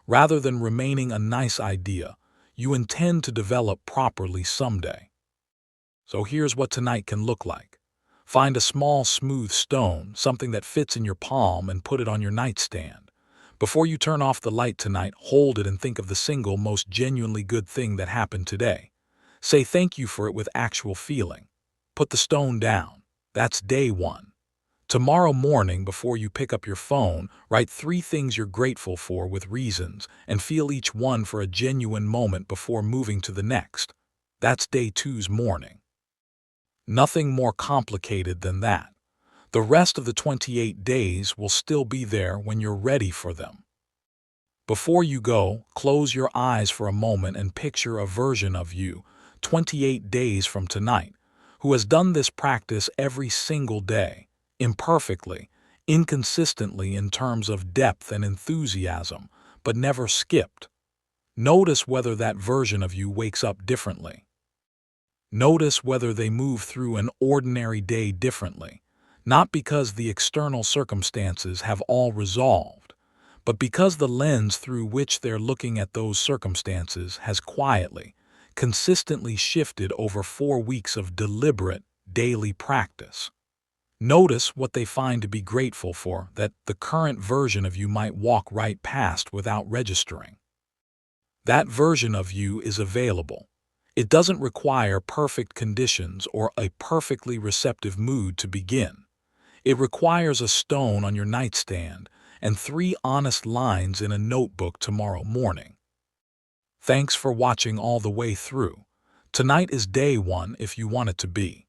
rather than remaining a nice idea you intend to develop properly someday. So here's what tonight can look like. Find a small, smooth stone, something that fits in your palm, and put it on your nightstand. Before you turn off the light tonight, hold it and think of the single most genuinely good thing that happened today. Say thank you for it with actual feeling. Put the stone down. That's day one. Tomorrow morning, before you pick up your phone, write 3 things you're grateful for with reasons and feel each one for a genuine moment before moving to the next. That's day two's morning. Nothing more complicated than that. The rest of the 28 days will still be there when you're ready for them. Before you go, close your eyes for a moment and picture a version of you, 28 days from tonight, who has done this practice every single day, imperfectly, inconsistently in terms of depth and enthusiasm, but never skipped. Notice whether that version of you wakes up differently. Notice whether they move through an ordinary day differently, not because the external circumstances have all resolved, but because the lens through which they're looking at those circumstances has quietly, consistently shifted over 4 weeks of deliberate, daily practice. Notice what they find to be grateful for that the current version of you might walk right past without registering. That version of you is available. It doesn't require perfect conditions or a perfectly receptive mood to begin. It requires a stone on your nightstand and 3 honest lines in a notebook tomorrow morning. Thanks for watching all the way through. Tonight is day 1 if you want it to be.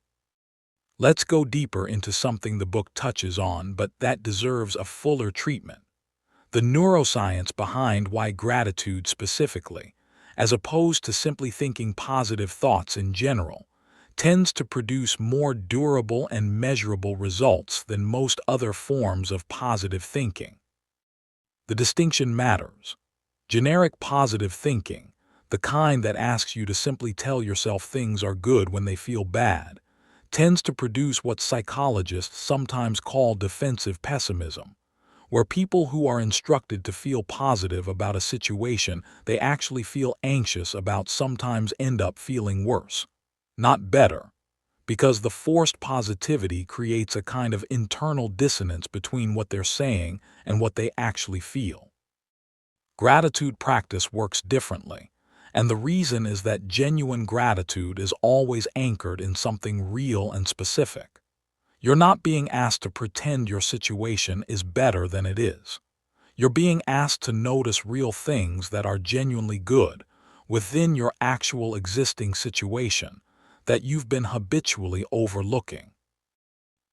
Let's go deeper into something the book touches on, but that deserves a fuller treatment: the neuroscience behind why gratitude specifically, as opposed to simply thinking positive thoughts in general, tends to produce more durable and measurable results than most other forms of positive thinking. The distinction matters. Generic positive thinking, the kind that asks you to simply tell yourself things are good when they feel bad, tends to produce what psychologists sometimes call defensive pessimism, where people who are instructed to feel positive about a situation they actually feel anxious about sometimes end up feeling worse, not better, because the forced positivity creates a kind of internal dissonance between what they're saying and what they actually feel. Gratitude practice works differently, And the reason is that genuine gratitude is always anchored in something real and specific. You're not being asked to pretend your situation is better than it is. You're being asked to notice real things that are genuinely good within your actual existing situation that you've been habitually overlooking.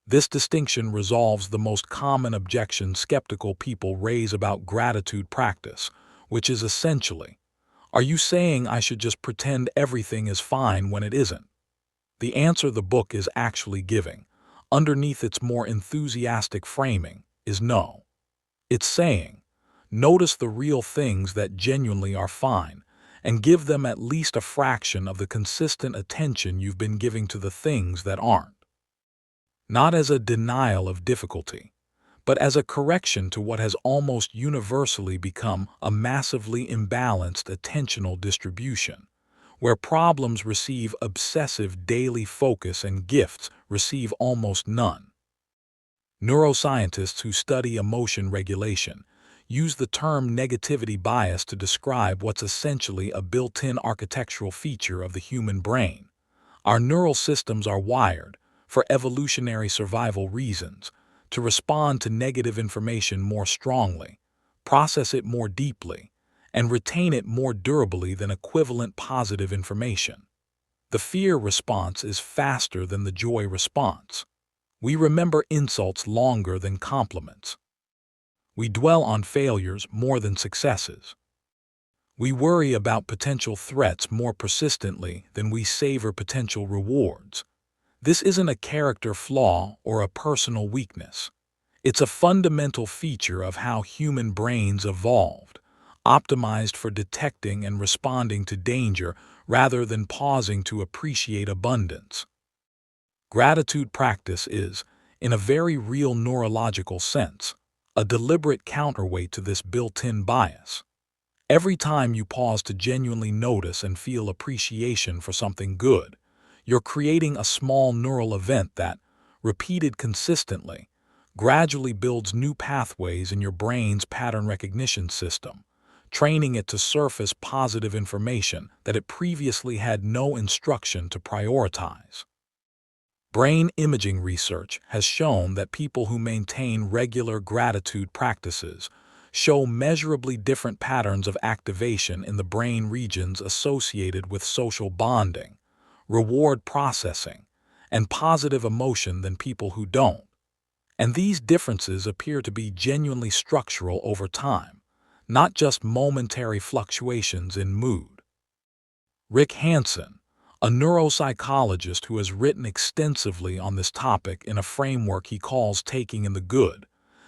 This distinction resolves the most common objection skeptical people raise about gratitude practice, which is essentially, are you saying I should just pretend everything is fine when it isn't? The answer the book is actually giving, underneath its more enthusiastic framing, is no. It's saying, notice the real things that genuinely are fine, and give them at least a fraction of the consistent attention you've been giving to the things that aren't. Not as a denial of difficulty, but as a correction to what has almost universally become a massively imbalanced attentional distribution, where problems receive obsessive daily focus and gifts receive almost none. Neuroscientists who study emotion regulation use the term negativity bias to describe what's essentially a built-in architectural feature of the human brain. Our neural systems are wired, for evolutionary survival reasons, to respond to negative information more strongly, process it more deeply, and retain it more durably than equivalent positive information. The fear response is faster than the joy response. We remember insults longer than compliments. We dwell on failures more than successes. We worry about potential threats more persistently than we savor potential rewards. This isn't a character flaw or a personal weakness. It's a fundamental feature of how human brains evolved, optimized for detecting and responding to danger rather than pausing to appreciate abundance. Gratitude practice is, in a very real neurological sense, a deliberate counterweight to this built-in bias. Every time you pause to genuinely notice and feel appreciation for something good, you're creating a small neural event that, repeated consistently, gradually builds new pathways in your brain's pattern recognition system, training it to surface positive information that it previously had no instruction to prioritize. Brain imaging research has shown that people who maintain regular gratitude practices show measurably different patterns of activation in the brain regions associated with social bonding, reward processing, and positive emotion than people who don't. And these differences appear to be genuinely structural over time, not just momentary fluctuations in mood. Rick Hansen, a neuropsychologist who has written extensively on this topic in a framework he calls Taking in the Good,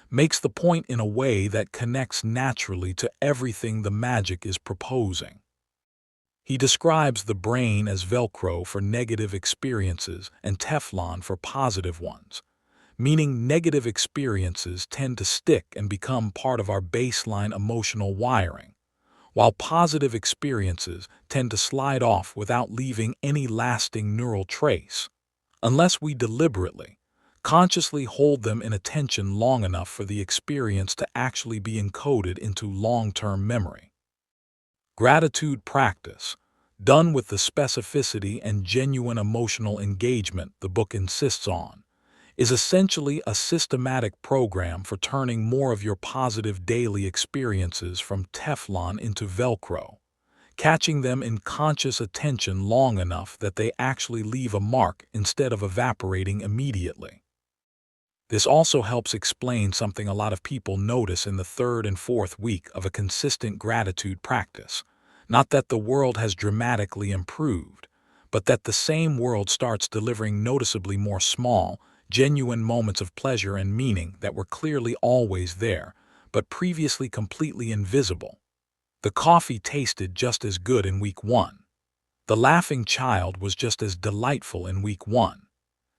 makes the point in a way that connects naturally to everything the magic is proposing. He describes the brain as Velcro for negative experiences and Teflon for positive ones, meaning negative experiences tend to stick and become part of our baseline emotional wiring, while positive experiences tend to slide off without leaving any lasting neural trace, unless we deliberately, consciously hold them in attention long enough for the experience to actually be encoded into long-term memory. Gratitude practice, done with the specificity and genuine emotional engagement the book insists on, is essentially a systematic program for turning more of your positive daily experiences from Teflon into Velcro, catching them in conscious attention long enough that they actually leave a mark instead of evaporating immediately. This also helps explain something a lot of people notice in the third and fourth week of a consistent gratitude practice. Not that the world has dramatically improved, but that the same world starts delivering noticeably more small, genuine moments of pleasure and meaning that were clearly always there, but previously completely invisible. The coffee tasted just as good in week 1. The laughing child was just as delightful in week 1.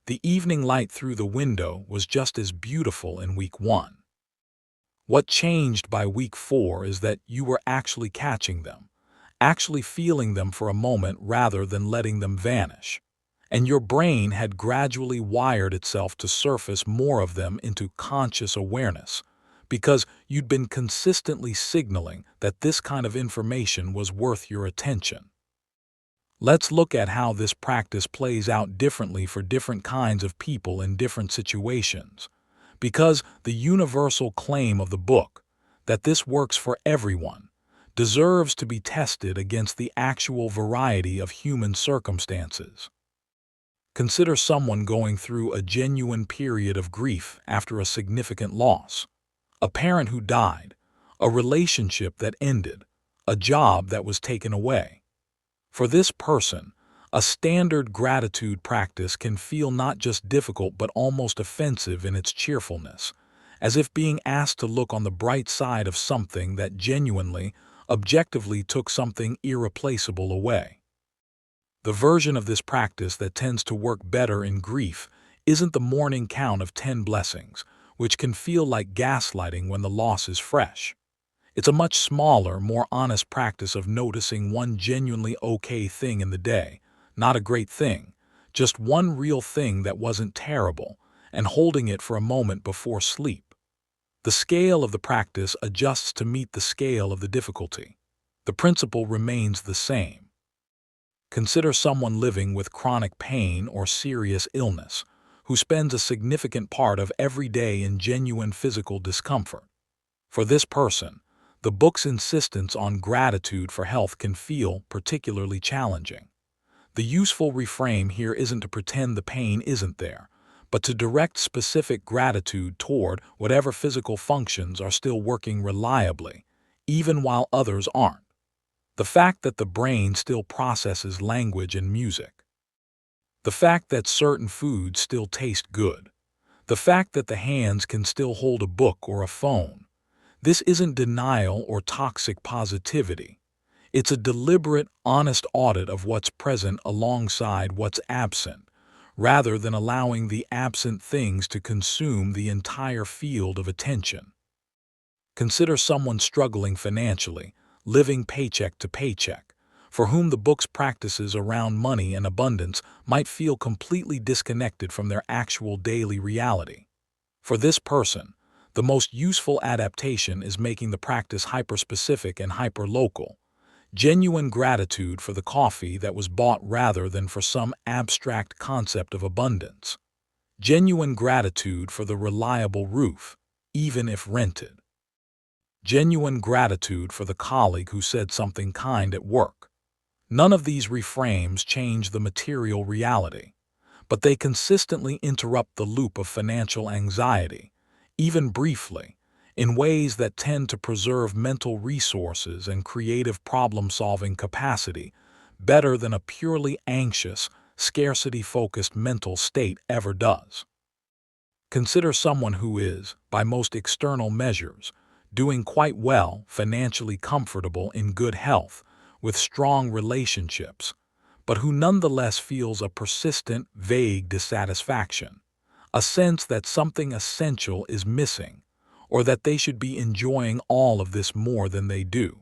The evening light through the window was just as beautiful in week 1. What changed by week 4 is that you were actually catching them, actually feeling them for a moment rather than letting them vanish. And your brain had gradually wired itself to surface more of them into conscious awareness, because you'd been consistently signaling that this kind of information was worth your attention. Let's look at how this practice plays out differently for different kinds of people in different situations. Because the universal claim of the book, that this works for everyone, deserves to be tested against the actual variety of human circumstances. Consider someone going through a genuine period of grief after a significant loss. A parent who died, a relationship that ended, a job that was taken away. For this person, a standard gratitude practice can feel not just difficult but almost offensive in its cheerfulness, as if being asked to look on the bright side of something that genuinely, objectively took something irreplaceable away. The version of this practice that tends to work better in grief isn't the morning count of 10 blessings, which can feel like gaslighting when the loss is fresh. It's a much smaller, more honest practice of noticing one genuinely okay thing in the day, not a great thing, just one real thing that wasn't terrible, and holding it for a moment before sleep. The scale of the practice adjusts to meet the scale of the difficulty. The principle remains the same. Consider someone living with chronic pain or serious illness, who spends a significant part of every day in genuine physical discomfort. For this person, the book's insistence on gratitude for health can feel particularly challenging. The useful reframe here isn't to pretend the pain isn't there, but to direct specific gratitude toward whatever physical functions are still working reliably, even while others aren't. The fact that the brain still processes language and music. The fact that certain foods still taste good. The fact that the hands can still hold a book or a phone. This isn't denial or toxic positivity. It's a deliberate, honest audit of what's present alongside what's absent, rather than allowing the absent things to consume the entire field of attention. Consider someone struggling financially, living paycheck to paycheck, for whom the book's practices around money and abundance might feel completely disconnected from their actual daily reality. For this person, the most useful adaptation is making the practice hyper-specific and hyper-local. Genuine gratitude for the coffee that was bought rather than for some abstract concept of abundance. Genuine gratitude for the reliable roof, even if rented. Genuine gratitude for the colleague who said something kind at work. None of these reframes change the material reality, but they consistently interrupt the loop of financial anxiety, even briefly, in ways that tend to preserve mental resources and creative problem-solving capacity better than a purely anxious, scarcity-focused mental state ever does. Consider someone who is, by most external measures, doing quite well, financially comfortable, in good health, with strong relationships, but who nonetheless feels a persistent, vague dissatisfaction, a sense that something essential is missing, or that they should be enjoying all of this more than they do.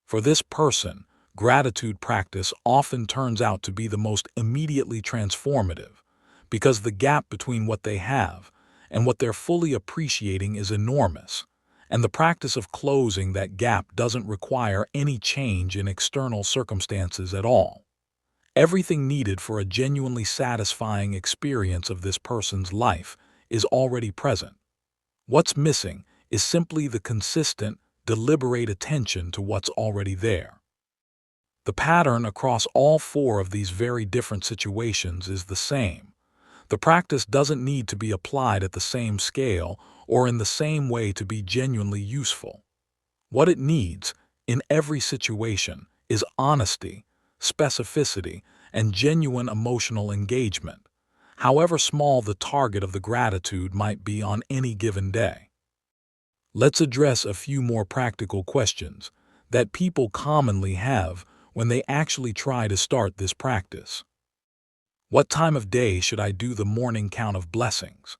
For this person, gratitude practice often turns out to be the most immediately transformative, because the gap between what they have and what they're fully appreciating is enormous, and the practice of closing that gap doesn't require any change in external circumstances at all. Everything needed for a genuinely satisfying experience of this person's life is already present. What's missing is simply the consistent, deliberate attention to what's already there. The pattern across all four of these very different situations is the same. The practice doesn't need to be applied at the same scale or in the same way to be genuinely useful. What it needs, in every situation, is honesty, specificity, and genuine emotional engagement, however small the target of the gratitude might be on any given day. Let's address a few more practical questions that people commonly have when they actually try to start this practice. What time of day should I do the morning count of blessings?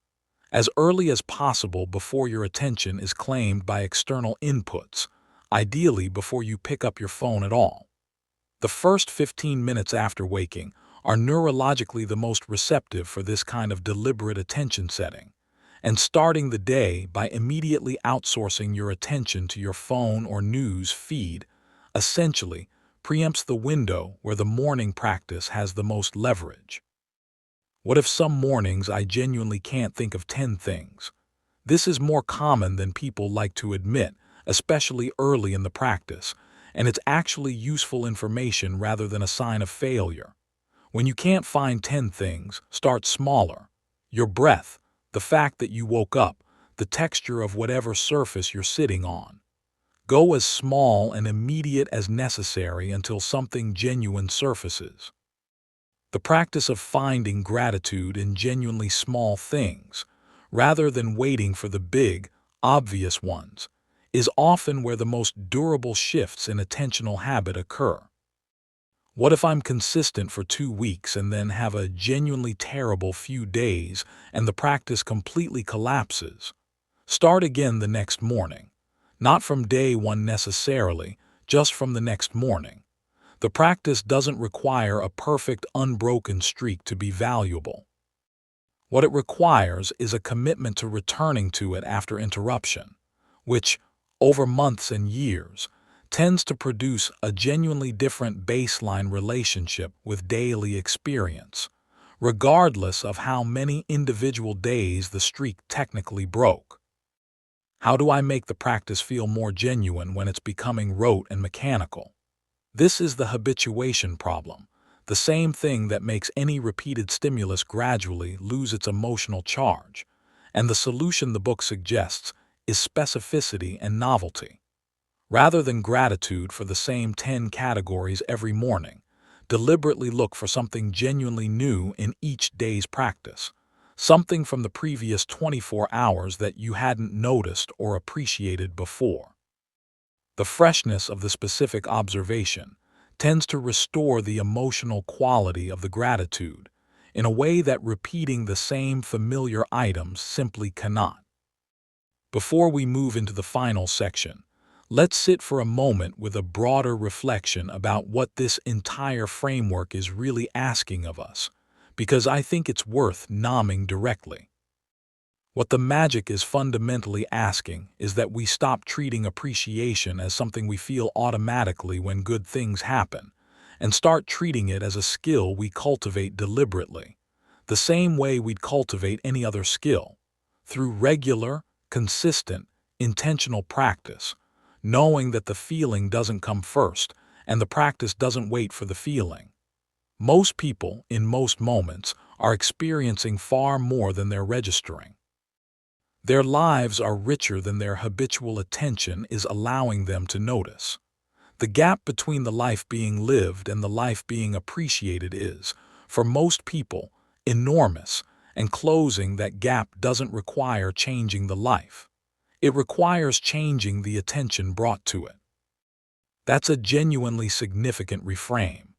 As early as possible before your attention is claimed by external inputs, ideally before you pick up your phone at all. The first 15 minutes after waking are neurologically the most receptive for this kind of deliberate attention setting, and starting the day by immediately outsourcing your attention to your phone or news feed essentially preempts the window where the morning practice has the most leverage. What if some mornings I genuinely can't think of 10 things? This is more common than people like to admit, especially early in the practice, and it's actually useful information rather than a sign of failure. When you can't find 10 things, start smaller. Your breath, the fact that you woke up, the texture of whatever surface you're sitting on. Go as small and immediate as necessary until something genuine surfaces. The practice of finding gratitude in genuinely small things, rather than waiting for the big, obvious ones, is often where the most durable shifts in attentional habit occur. What if I'm consistent for 2 weeks and then have a genuinely terrible few days and the practice completely collapses? Start again the next morning. Not from day one necessarily, just from the next morning. The practice doesn't require a perfect, unbroken streak to be valuable. What it requires is a commitment to returning to it after interruption, which, over months and years, tends to produce a genuinely different baseline relationship with daily experience, regardless of how many individual days the streak technically broke. How do I make the practice feel more genuine when it's becoming rote and mechanical? This is the habituation problem, the same thing that makes any repeated stimulus gradually lose its emotional charge, and the solution the book suggests is specificity and novelty. Rather than gratitude for the same 10 categories every morning, deliberately look for something genuinely new in each day's practice, something from the previous 24 hours that you hadn't noticed or appreciated before. The freshness of the specific observation tends to restore the emotional quality of the gratitude in a way that repeating the same familiar items simply cannot. Before we move into the final section, let's sit for a moment with a broader reflection about what this entire framework is really asking of us, because I think it's worth nomming directly. What the magic is fundamentally asking is that we stop treating appreciation as something we feel automatically when good things happen, and start treating it as a skill we cultivate deliberately, the same way we'd cultivate any other skill, through regular, consistent, intentional practice, knowing that the feeling doesn't come first and the practice doesn't wait for the feeling. Most people, in most moments, are experiencing far more than they're registering. Their lives are richer than their habitual attention is allowing them to notice. The gap between the life being lived and the life being appreciated is, for most people, enormous, and closing that gap doesn't require changing the life. It requires changing the attention brought to it. That's a genuinely significant reframe.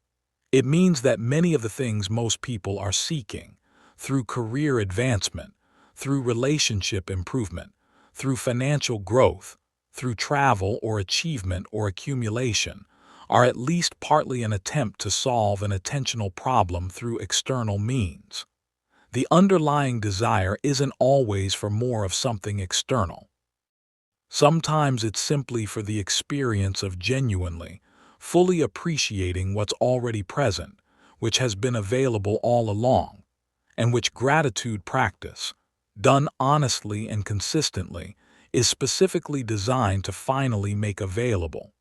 It means that many of the things most people are seeking, through career advancement, through relationship improvement, through financial growth, through travel or achievement or accumulation, are at least partly an attempt to solve an attentional problem through external means. The underlying desire isn't always for more of something external. Sometimes it's simply for the experience of genuinely, fully appreciating what's already present, which has been available all along, and which gratitude practice, done honestly and consistently, is specifically designed to finally make available.